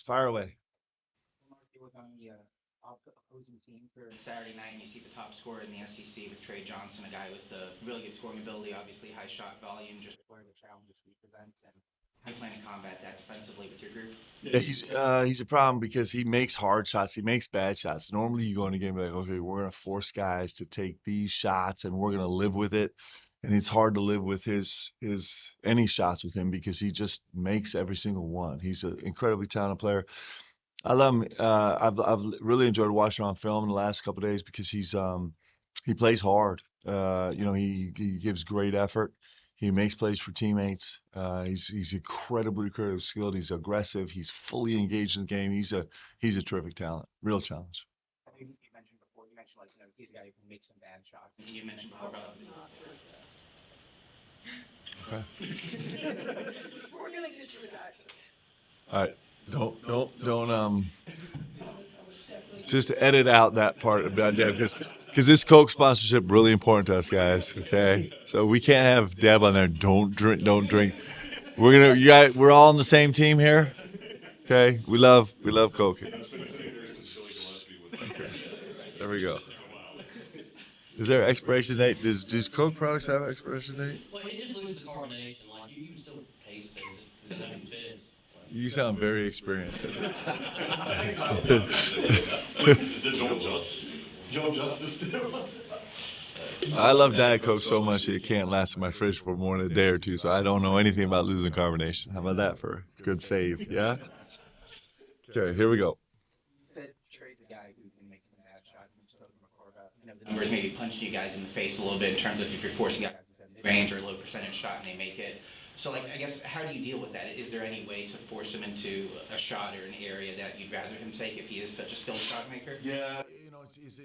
Fire away. Mark, you look on the opposing team for Saturday night, and you see the top scorer in the SEC with Trey Johnson, a guy with really good scoring ability, obviously high shot volume. Just what are the challenges he presents, and how do you plan to combat that defensively with your group? Yeah, he's a problem because he makes hard shots. He makes bad shots. Normally, you go in a game like, okay, we're gonna force guys to take these shots, and we're gonna live with it. And it's hard to live with his any shots with him because he just makes every single one. He's an incredibly talented player. I love him. I've really enjoyed watching him on film in the last couple of days because he plays hard. He gives great effort. He makes plays for teammates. He's incredibly creative, skilled. He's aggressive. He's fully engaged in the game. He's a terrific talent. Real challenge. I think you mentioned before. You mentioned like he's a guy who can make some bad shots. And you mentioned before about Okay. we're gonna get you with that. All right. Don't just edit out that part about that because this Coke sponsorship really important to us guys. Okay, so we can't have Deb on there. Don't drink. Don't drink. You guys, we're all on the same team here. Okay, we love Coke. Okay, there we go. Is there an expiration date? Does Coke products have an expiration date? Well, it just loses the carbonation. Like you can still taste it. It just doesn't fit. You sound very experienced at this. The Joe Justice too. I love Diet Coke so much it can't last in my fridge for more than a day or two, so I don't know anything about losing carbonation. How about that for a good save? Yeah? Okay, here we go. You said Trey's a guy who can make some bad shots. You spoke before about the numbers maybe punching you guys in the face a little bit in terms of if you're forcing guys to range or low percentage shot and they make it. So, like, I guess, how do you deal with that? Is there any way to force him into a shot or an area that you'd rather him take if he is such a skilled shot maker? Yeah, his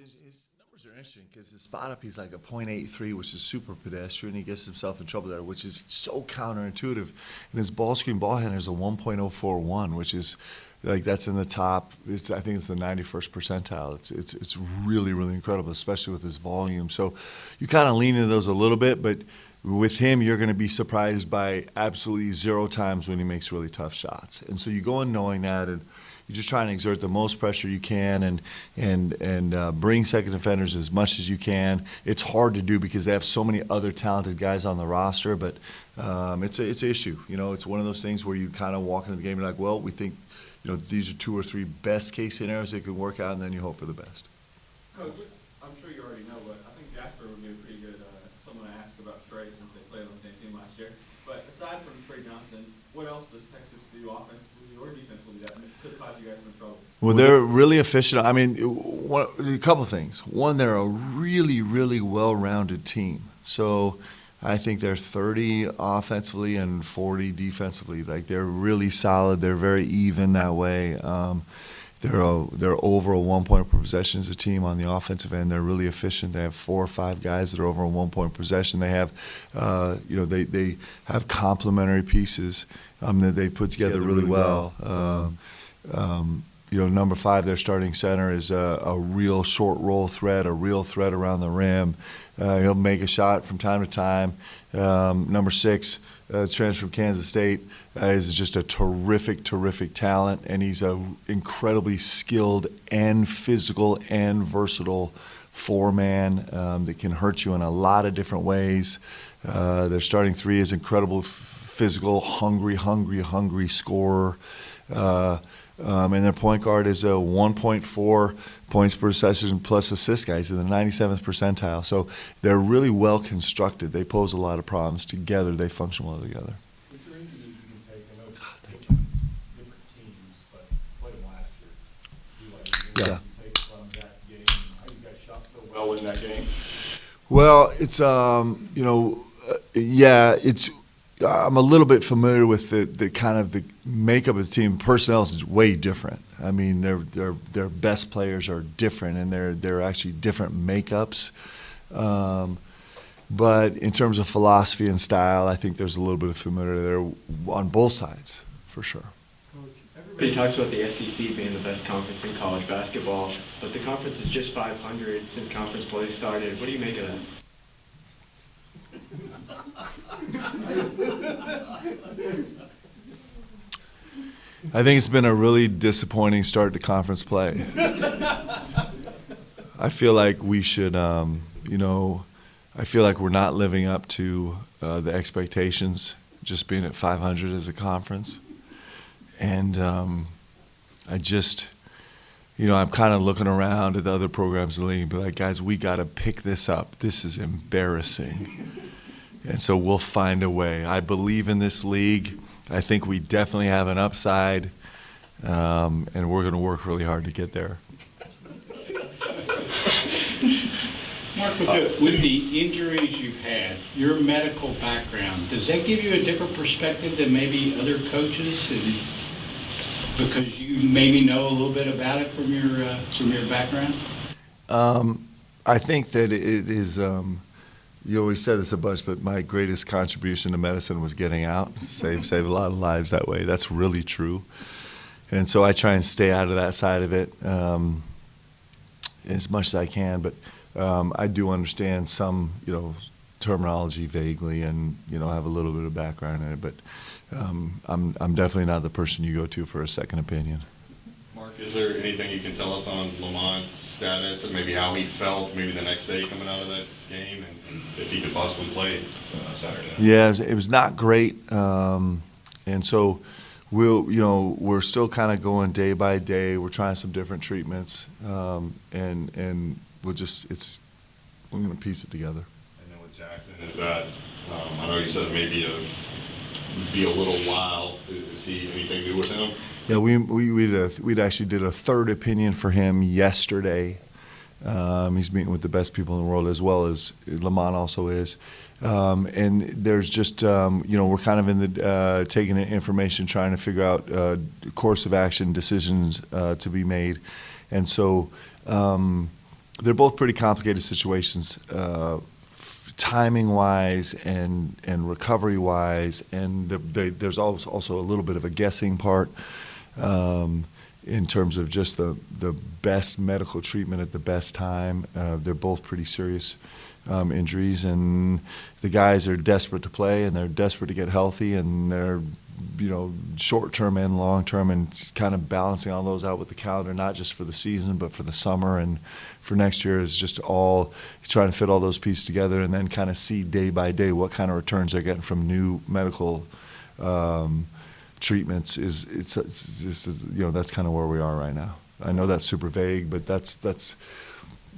numbers are interesting because his spot up he's like a .83, which is super pedestrian. He gets himself in trouble there, which is so counterintuitive. And his ball screen ball handler is a 1.041, which is like that's in the top. I think it's the 91st percentile. It's really really incredible, especially with his volume. So you kind of lean into those a little bit, but with him, you're going to be surprised by absolutely zero times when he makes really tough shots. And so you go in knowing that, and you just try and exert the most pressure you can, and bring second defenders as much as you can. It's hard to do because they have so many other talented guys on the roster, but it's an issue. You know, it's one of those things where you kind of walk into the game and you're like, well, we think, these are 2 or 3 best case scenarios that could work out, and then you hope for the best. Coach, I'm sure you already know, but I think Jasper would be a pretty good someone to ask about Trey since they played on the same team last year. But aside from Trey Johnson, what else does Texas do offensively or defensively that could cause you guys some trouble? Well, they're really efficient. I mean, a couple of things. One, they're a really, really well-rounded team. So I think they're 30 offensively and 40 defensively. Like they're really solid. They're very even that way. They're over a 1 point per possession as a team on the offensive end. They're really efficient. They have 4 or 5 guys that are over a 1 point per possession. They have, they have complementary pieces that they put together really well. Number 5, their starting center is a real short roll threat, a real threat around the rim. He'll make a shot from time to time. Number 6, transfer from Kansas State, is just a terrific, terrific talent, and he's a incredibly skilled and physical and versatile 4-man that can hurt you in a lot of different ways. Their starting 3 is incredible, physical, hungry scorer. And their point guard is a 1.4 points per possession plus assist guy. He's in the 97th percentile. So they're really well constructed. They pose a lot of problems. Together, they function well together. Is there anything that you can take? I know it's different teams, but played them last year. Yeah. You take from that game, how you guys shot so well in that game? Well, it's it's. I'm a little bit familiar with the kind of the makeup of the team. Personnel is way different. I mean, their best players are different, and they're actually different makeups. But in terms of philosophy and style, I think there's a little bit of familiarity there on both sides, for sure. Everybody talks about the SEC being the best conference in college basketball, but the conference is just 500 since conference play started. What do you make of that? I think it's been a really disappointing start to conference play. I feel like we should, I feel like we're not living up to the expectations, just being at 500 as a conference. And I just, I'm kind of looking around at the other programs in the league and be like, guys, we got to pick this up. This is embarrassing. And so we'll find a way. I believe in this league. I think we definitely have an upside, and we're going to work really hard to get there. Mark, with the injuries you've had, your medical background, does that give you a different perspective than maybe other coaches? And because you maybe know a little bit about it from your background? I think that it is, you always said this a bunch, but my greatest contribution to medicine was getting out. Save a lot of lives that way. That's really true. And so I try and stay out of that side of it as much as I can. But I do understand some, terminology vaguely, and have a little bit of background in it. But I'm definitely not the person you go to for a second opinion. Mark, is there anything you can tell us on Lamont's status and maybe how he felt maybe the next day coming out of that game, and if he could possibly play Saturday? Yeah, it was not great, and so we're still kind of going day by day. We're trying some different treatments, and we're going to piece it together. And then with Jackson, is that I know you said maybe be a little while. Is he anything new with him? Yeah, we actually did a third opinion for him yesterday. He's meeting with the best people in the world, as well as Lamont also is. And there's just, we're kind of in the taking in information, trying to figure out course of action, decisions to be made. And so they're both pretty complicated situations, timing-wise and recovery-wise. And there's also a little bit of a guessing part. In terms of just the best medical treatment at the best time. They're both pretty serious injuries, and the guys are desperate to play, and they're desperate to get healthy, and they're short-term and long-term, and kind of balancing all those out with the calendar, not just for the season, but for the summer and for next year, is just all trying to fit all those pieces together, and then kind of see day by day what kind of returns they're getting from new medical treatments. It's that's kind of where we are right now. I know that's super vague, but that's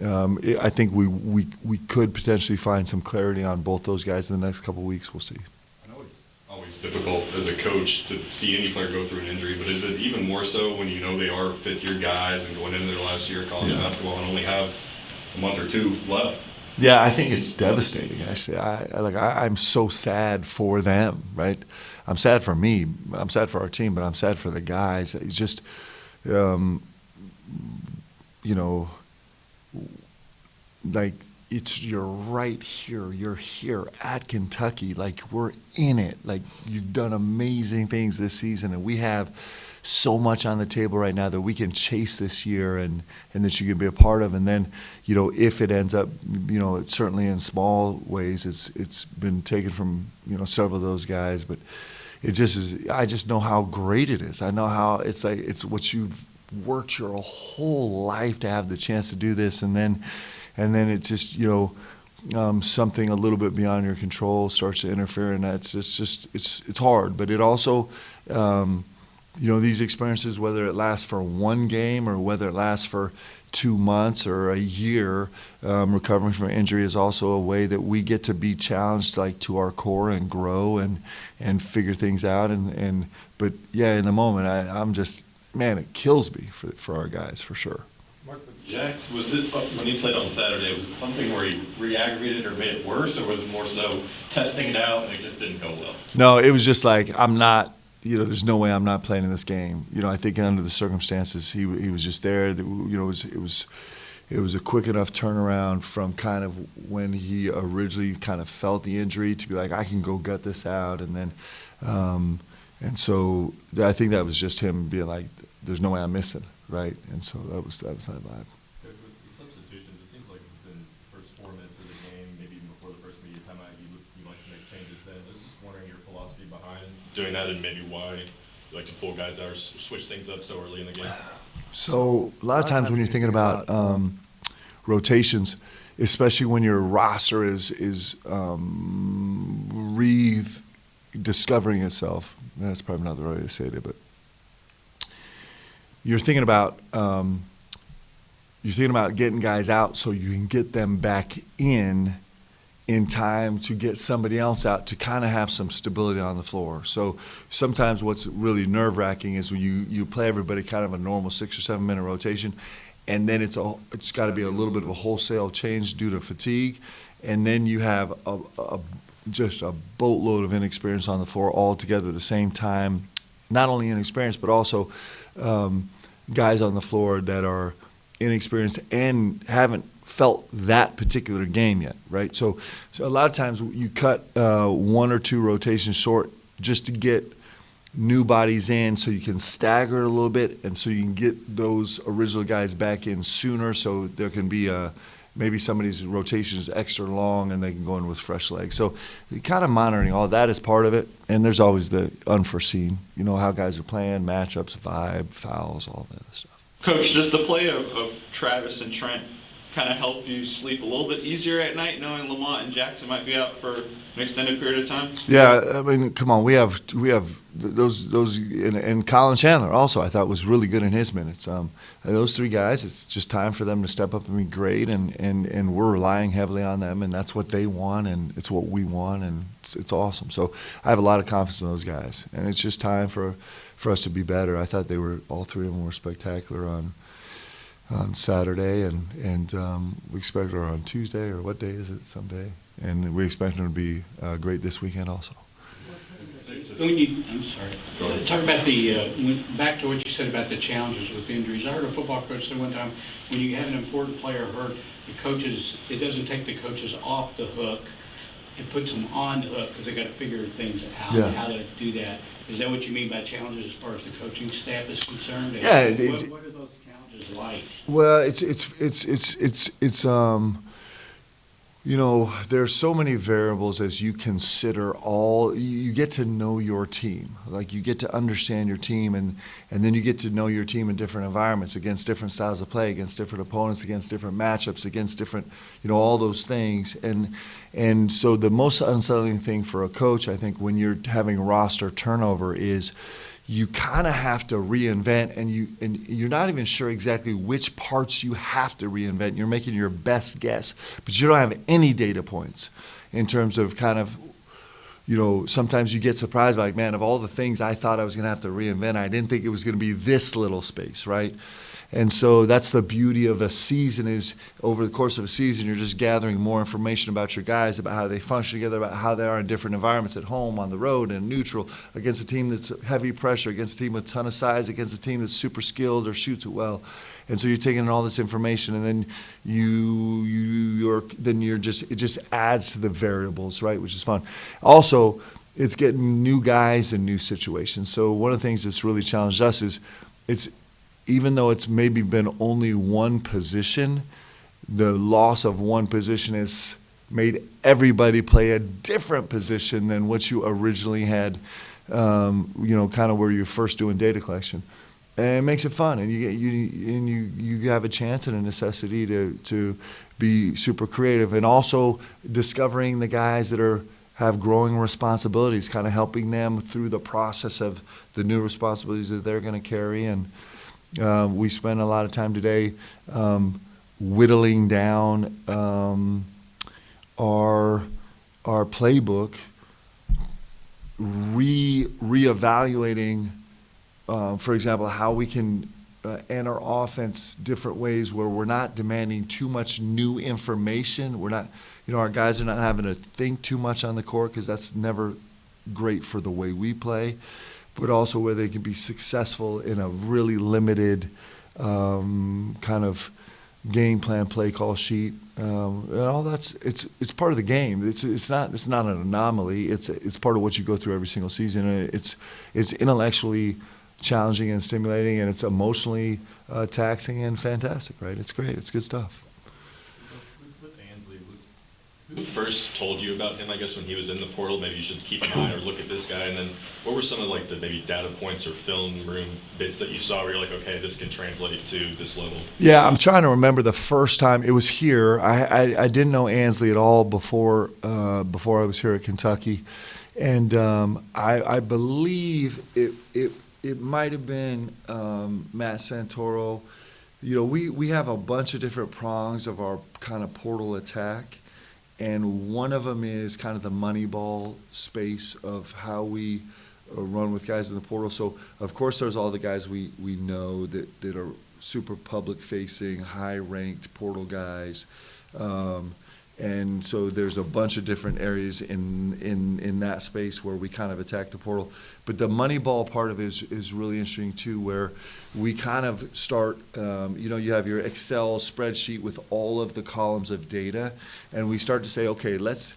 I think we could potentially find some clarity on both those guys in the next couple of weeks. We'll see. I know it's always difficult as a coach to see any player go through an injury, but is it even more so when they are fifth-year guys and going into their last year of college basketball and only have a month or two left? Yeah, I think it's devastating. Actually, I'm so sad for them. Right, I'm sad for me. I'm sad for our team, but I'm sad for the guys. It's just, like you're right here. You're here at Kentucky. Like, we're in it. Like, you've done amazing things this season, and we have so much on the table right now that we can chase this year and that you can be a part of. And then, if it ends up, it's certainly in small ways, it's been taken from, several of those guys, but it just is, I just know how great it is. I know how it's like, it's what you've worked your whole life to have the chance to do this. And then it's just, something a little bit beyond your control starts to interfere, and that's it's hard. But it also, these experiences, whether it lasts for one game or whether it lasts for 2 months or a year, recovering from injury is also a way that we get to be challenged, like, to our core and grow and figure things out. But yeah, in the moment, I'm just, man, it kills me for our guys, for sure. Mark, with Jax, was it when he played on Saturday? Was it something where he re-aggravated or made it worse, or was it more so testing it out and it just didn't go well? No, it was just like, I'm not. There's no way I'm not playing in this game. I think under the circumstances, he was just there. It was a quick enough turnaround from kind of when he originally kind of felt the injury to be like, I can go gut this out, and then, and so I think that was just him being like, there's no way I'm missing, right? And so that was that vibe. Coach, with the substitutions, it seems like within the first 4 minutes of the game, maybe even before the first media timeout, you like to make changes then. I was just wondering your philosophy behind doing that, and maybe why You like to pull guys out or switch things up so early in the game? So a lot of times when you're thinking about rotations, especially when your roster is rediscovering itself, that's probably not the right way to say it, but you're thinking about getting guys out so you can get them back in time to get somebody else out to kind of have some stability on the floor. So sometimes what's really nerve-wracking is when you play everybody kind of a normal 6 or 7 minute rotation, and then it's got to be a little bit of a wholesale change due to fatigue, and then you have just a boatload of inexperience on the floor all together at the same time. Not only inexperienced, but also guys on the floor that are inexperienced and haven't felt that particular game yet, right? So a lot of times you cut 1 or 2 rotations short just to get new bodies in so you can stagger it a little bit and so you can get those original guys back in sooner so there can be maybe somebody's rotation is extra long and they can go in with fresh legs. So kind of monitoring all that is part of it, and there's always the unforeseen, how guys are playing, matchups, vibe, fouls, all that stuff. Coach, does the play of Travis and Trent kind of help you sleep a little bit easier at night, knowing Lamont and Jackson might be out for an extended period of time? Yeah, I mean, come on, we have those, and Colin Chandler also I thought was really good in his minutes. Those 3 guys, it's just time for them to step up and be great, and we're relying heavily on them, and that's what they want, and it's what we want, and it's awesome. So I have a lot of confidence in those guys, and it's just time for us to be better. I thought all 3 of them were spectacular on Saturday, and we expect her on Tuesday, or what day is it? Someday, and we expect them to be great this weekend also. I'm sorry. Talk about back to what you said about the challenges with injuries. I heard a football coach say one time, when you have an important player hurt, it doesn't take the coaches off the hook. It puts them on the hook because they got to figure things out, how to do that. Is that what you mean by challenges as far as the coaching staff is concerned? Yeah. What are those challenges like? Well, it's there's so many variables as you consider you get to know your team. Like, you get to understand your team, and then you get to know your team in different environments, against different styles of play, against different opponents, against different matchups, against different, all those things. And so the most unsettling thing for a coach, I think, when you're having roster turnover is you kind of have to reinvent, and you're not even sure exactly which parts you have to reinvent. You're making your best guess, but you don't have any data points in terms of kind of, sometimes you get surprised by, like, man, of all the things I thought I was going to have to reinvent, I didn't think it was going to be this little space, right? And so that's the beauty of a season, is over the course of a season, you're just gathering more information about your guys, about how they function together, about how they are in different environments, at home, on the road, and neutral, against a team that's heavy pressure, against a team with a ton of size, against a team that's super skilled or shoots it well. And so you're taking in all this information, and then it just adds to the variables, right, which is fun. Also, it's getting new guys in new situations. So one of the things that's really challenged us is even though it's maybe been only one position, the loss of one position has made everybody play a different position than what you originally had, kind of where you're first doing data collection. And it makes it fun, and you have a chance and a necessity to be super creative, and also discovering the guys that have growing responsibilities, kind of helping them through the process of the new responsibilities that they're going to carry. And we spent a lot of time today whittling down our playbook, reevaluating, for example, how we can enter offense different ways where we're not demanding too much new information. We're not, our guys are not having to think too much on the court, because that's never great for the way we play, but also where they can be successful in a really limited kind of game plan, play call sheet. And all that's it's part of the game. It's not an anomaly. It's part of what you go through every single season. And it's intellectually challenging and stimulating, and it's emotionally taxing and fantastic. Right? It's great. It's good stuff. With Ansley, who Who first told you about him, I guess, when he was in the portal? Maybe you should keep an eye or look at this guy. And then what were some of like the maybe data points or film room bits that you saw where you're like, okay, this can translate to this level? Yeah, I'm trying to remember the first time it was here. I didn't know Ansley at all before I was here at Kentucky, and I believe it might have been Matt Santoro. You know, we have a bunch of different prongs of our kind of portal attack, and one of them is kind of the money ball space of how we run with guys in the portal. So, of course, there's all the guys we know that are super public-facing, high-ranked portal guys. And so there's a bunch of different areas in that space where we kind of attack the portal. But the money ball part of it is really interesting too, where we kind of start, you have your Excel spreadsheet with all of the columns of data, and we start to say, okay, let's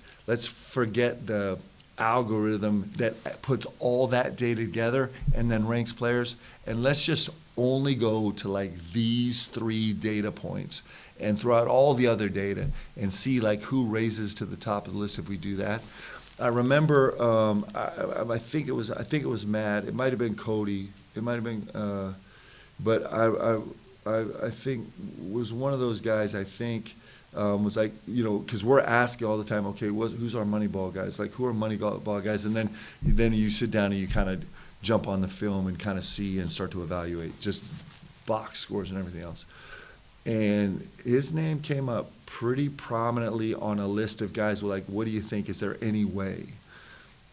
forget the algorithm that puts all that data together and then ranks players, and let's just only go to like these 3 data points and throw out all the other data and see like who raises to the top of the list if we do that. I remember, I think it was Matt. It might have been Cody. It might have been, but I think was one of those guys. I think was like, because we're asking all the time, okay, who's our money ball guys? Like, who are money ball guys? And then you sit down and you kind of jump on the film and kind of see and start to evaluate just box scores and everything else. And his name came up pretty prominently on a list of guys like, what do you think? Is there any way?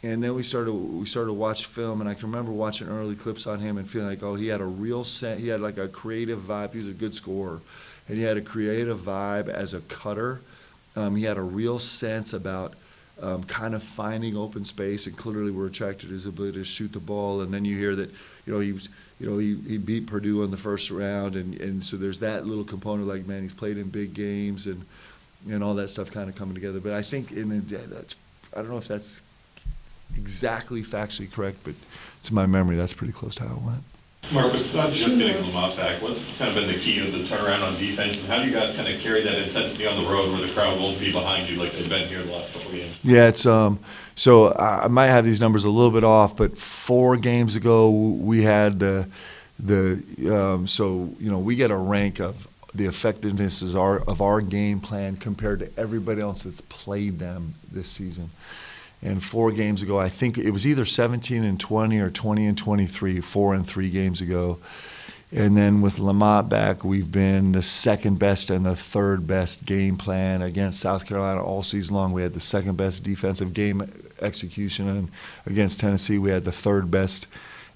And then we started to watch film, and I can remember watching early clips on him and feeling like, oh, he had a real sense. He had like a creative vibe. He was a good scorer, and he had a creative vibe as a cutter. He had a real sense about kind of finding open space, and clearly we're attracted to his ability to shoot the ball. And then you hear that, he beat Purdue in the first round, and so there's that little component, like, man, he's played in big games and all that stuff kind of coming together. But I think I don't know if that's exactly factually correct, but to my memory, that's pretty close to how it went. Marcus, just getting Lamont back, what's kind of been the key to the turnaround on defense, and how do you guys kind of carry that intensity on the road where the crowd won't be behind you like they've been here the last couple of games? Yeah, it's so I might have these numbers a little bit off, but 4 games ago we had we get a rank of the effectiveness of our game plan compared to everybody else that's played them this season. And 4 games ago, I think it was either 17-20 or 20-23, 4 and 3 games ago. And then with Lamont back, we've been the second best and the third best game plan against South Carolina all season long. We had the second best defensive game execution, and against Tennessee, we had the third best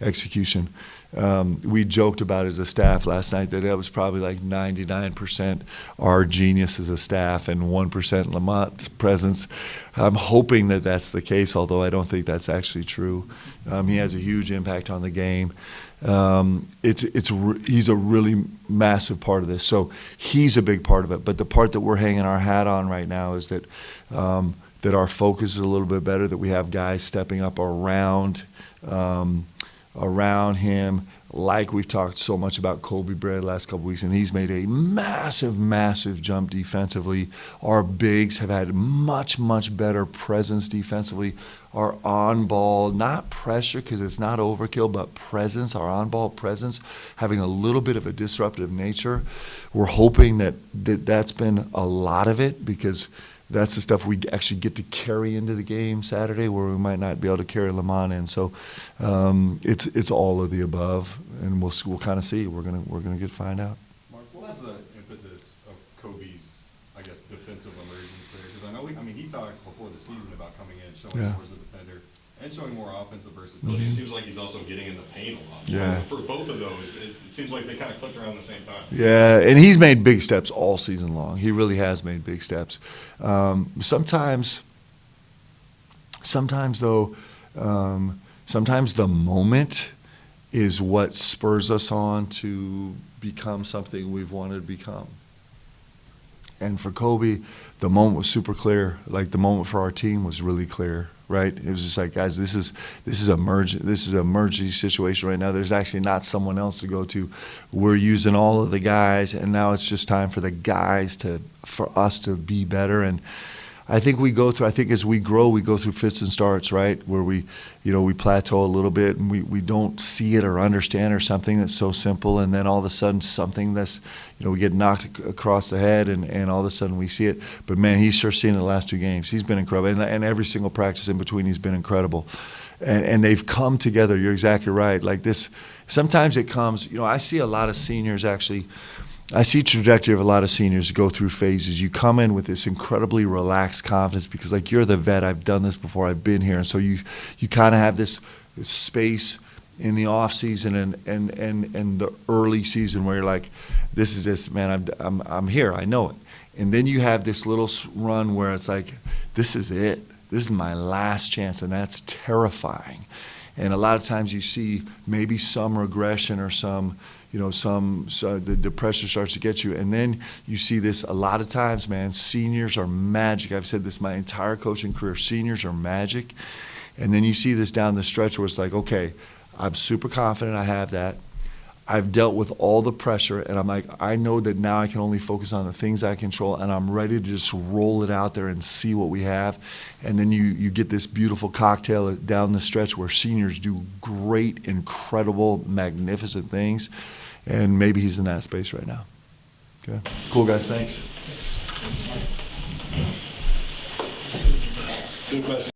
execution. We joked about as a staff last night that was probably like 99% our genius as a staff and 1% Lamont's presence. I'm hoping that that's the case, although I don't think that's actually true. He has a huge impact on the game. He's a really massive part of this, so he's a big part of it. But the part that we're hanging our hat on right now is that our focus is a little bit better, that we have guys stepping up around him, like we've talked so much about Kobe Bryant the last couple of weeks, and he's made a massive, massive jump defensively. Our bigs have had much, much better presence defensively. Our on-ball, not pressure because it's not overkill, but presence, our on-ball presence, having a little bit of a disruptive nature. We're hoping that's been a lot of it, because that's the stuff we actually get to carry into the game Saturday, where we might not be able to carry Lamont in. So it's all of the above, and we'll kind of see. We're gonna find out. Mark, what was the impetus of Kobe's, I guess, defensive emergence there? Because I know he talked before the season about coming in, showing more as a defender, and showing more offensive versatility. It seems like he's also getting in the paint a lot. Yeah. For both of those, it seems like they kind of clicked around the same time. Yeah, and he's made big steps all season long. He really has made big steps. Sometimes though, sometimes the moment is what spurs us on to become something we've wanted to become. And for Kobe, the moment was super clear. Like, the moment for our team was really clear, right? It was just like, guys, this is a emergency situation right now. There's actually not someone else to go to. We're using all of the guys, and now it's just time for the guys for us to be better. And I think as we grow, we go through fits and starts, right? Where we plateau a little bit and we don't see it or understand or something that's so simple. And then all of a sudden something that's, we get knocked across the head and all of a sudden we see it. But man, he's sure seen it the last 2 games. He's been incredible. And every single practice in between, he's been incredible. And they've come together. You're exactly right. Like this, sometimes it comes, I see a lot of seniors actually. I see trajectory of a lot of seniors go through phases. You come in with this incredibly relaxed confidence because, like, you're the vet. I've done this before. I've been here. And so you kind of have this space in the off season and the early season where you're like, this is just, man, I'm here. I know it. And then you have this little run where it's like, this is it. This is my last chance, and that's terrifying. And a lot of times you see maybe some regression or some the pressure starts to get you. And then you see this a lot of times, man, seniors are magic. I've said this my entire coaching career, seniors are magic. And then you see this down the stretch where it's like, okay, I'm super confident I have that. I've dealt with all the pressure, and I'm like, I know that now I can only focus on the things I control, and I'm ready to just roll it out there and see what we have. And then you get this beautiful cocktail down the stretch where seniors do great, incredible, magnificent things, and maybe he's in that space right now. Okay, cool, guys, thanks. Good question.